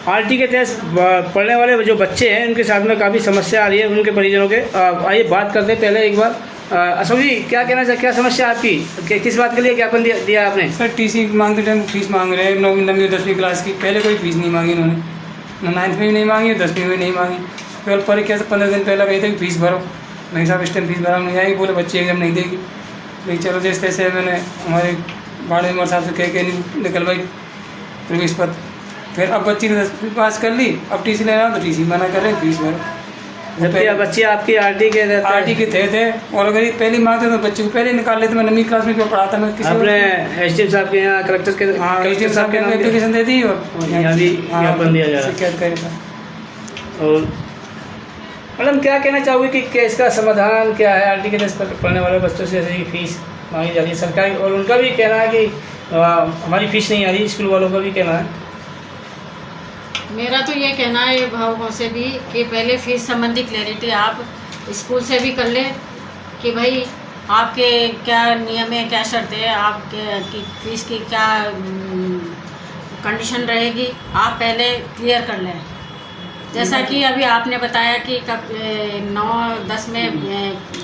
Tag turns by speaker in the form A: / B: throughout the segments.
A: RT के तहत पढ़ने वाले जो बच्चे हैं उनके साथ में काफ़ी समस्या आ रही है उनके परिजनों के। आइए बात करते हैं पहले एक बार। अशोक जी, क्या कहना चाहिए, क्या समस्या आपकी, किस बात के लिए ज्ञापन दिया आपने?
B: सर टीसी मांगते टाइम फीस मांग रहे हैं 9वीं और 10वीं क्लास की। पहले कोई फीस नहीं मांगी उन्होंने, ना 9th में भी नहीं मांगी, 10वीं में नहीं मांगी। केवल परीक्षा से 15 दिन पहले कही थे कि फीस भरो। नहीं साहब इस टाइम फीस भरा नहीं आएगी, बोले बच्चे एग्जाम नहीं देगी। लेकिन चलो जैसे तैसे मैंने हमारे बाड़े उमर साहब से कह के निकलवाई प्रवेश पत्र। फिर अब बच्ची ने 10वीं पास कर ली, अब टीसी लेना तो टीसी मना कर रहे हैं फीस भरो।
A: बच्चे आपकी आरटी के
B: थे और अगर ये पहले मांगते तो बच्चे को पहले निकाल लेते। मैं 9वीं क्लास में क्यों पढ़ाता, मैं किसी
A: आपने एसडीएम साहब के यहाँ कलेक्टर के
B: एसडीएम साहब के एप्लीकेशन दे दी और
A: यहाँ भी ज्ञापन दिया जा रहा है।
B: शिकायत करेगा।
A: और मैडम क्या कहना चाहोगे कि इसका समाधान क्या है? आरटी के तहत पढ़ने वाले बच्चों से ऐसे ही फीस मांगी जा रही है सरकारी, और उनका भी कहना है कि हमारी फीस नहीं आ रही, स्कूल वालों का भी कहना है।
C: मेरा तो ये कहना है अभिभावकों से भी कि पहले फीस संबंधी क्लैरिटी आप स्कूल से भी कर ले कि भाई आपके क्या नियम है, क्या शर्तें हैं, आपके की फीस की क्या कंडीशन रहेगी, आप पहले क्लियर कर लें। जैसा कि अभी आपने बताया कि 9-10 में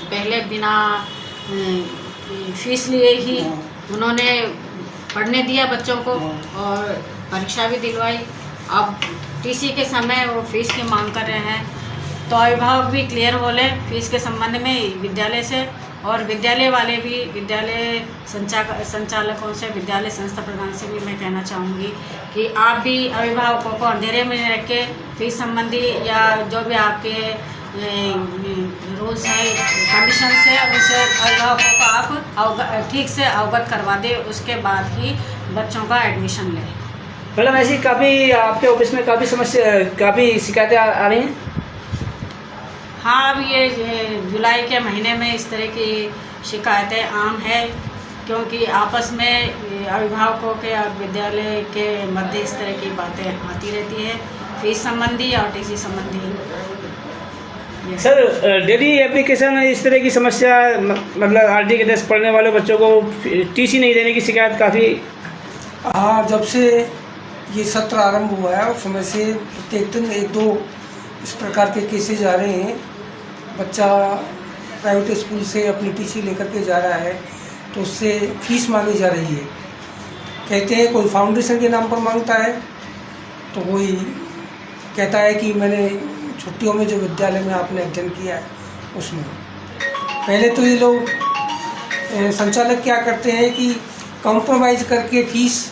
C: पहले बिना फीस लिए ही उन्होंने पढ़ने दिया बच्चों को और परीक्षा भी दिलवाई। अब टीसी के समय वो फीस की मांग कर रहे हैं, तो अभिभावक भी क्लियर हो लें फीस के संबंध में विद्यालय से, और विद्यालय वाले भी विद्यालय संचालकों से, विद्यालय संस्था प्रधान से भी मैं कहना चाहूँगी कि आप भी अभिभावकों को अंधेरे में रख के फीस संबंधी या जो भी आपके रूल्स हैं, कंडीशन से उनसे अभिभावकों को आप ठीक से अवगत करवा दें, उसके बाद ही बच्चों का एडमिशन लें।
A: मैडम ऐसी काफ़ी आपके ऑफिस में काफ़ी शिकायतें आ रही हैं?
C: हाँ, अब ये जुलाई के महीने में इस तरह की शिकायतें आम है, क्योंकि आपस में अभिभावकों के और विद्यालय के मध्य इस तरह की बातें आती रहती है, फीस संबंधी और टीसी संबंधी।
A: सर डेली एप्लीकेशन इस तरह की समस्या, मतलब आरटी के तहत पढ़ने वाले बच्चों को टीसी नहीं देने की शिकायत काफ़ी।
D: हाँ, जब से ये सत्र आरंभ हुआ है उस समय से प्रत्येक दिन 1-2 इस प्रकार के केसेज आ रहे हैं। बच्चा प्राइवेट स्कूल से अपनी टीसी लेकर के जा रहा है तो उससे फीस मांगी जा रही है। कहते हैं कोई फाउंडेशन के नाम पर मांगता है, तो कोई कहता है कि मैंने छुट्टियों में जो विद्यालय में आपने अध्ययन किया है उसमें। पहले तो ये लोग संचालक क्या करते हैं कि कॉम्प्रोमाइज़ करके फीस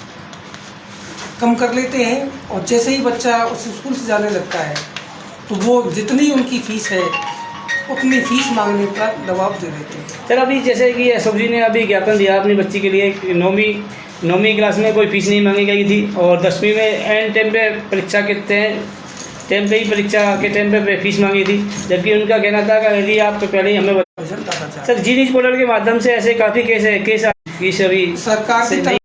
D: कम कर लेते हैं, और जैसे ही बच्चा उस स्कूल से जाने लगता है तो वो जितनी उनकी फ़ीस है उतनी फ़ीस मांगने का दबाव दे देते हैं।
A: सर अभी जैसे कि अशोक जी ने अभी ज्ञापन दिया अपनी बच्ची के लिए, 9वीं क्लास में कोई फीस नहीं मांगी गई थी और 10वीं में एंड टाइम पे परीक्षा के टाइम पे ही परीक्षा के टाइम पे फीस मांगी थी, जबकि उनका कहना था कि यदि आप तो पहले ही हमें सर जी न्यूज़ पोर्टल के माध्यम से ऐसे काफ़ी केस अभी
D: सरकार की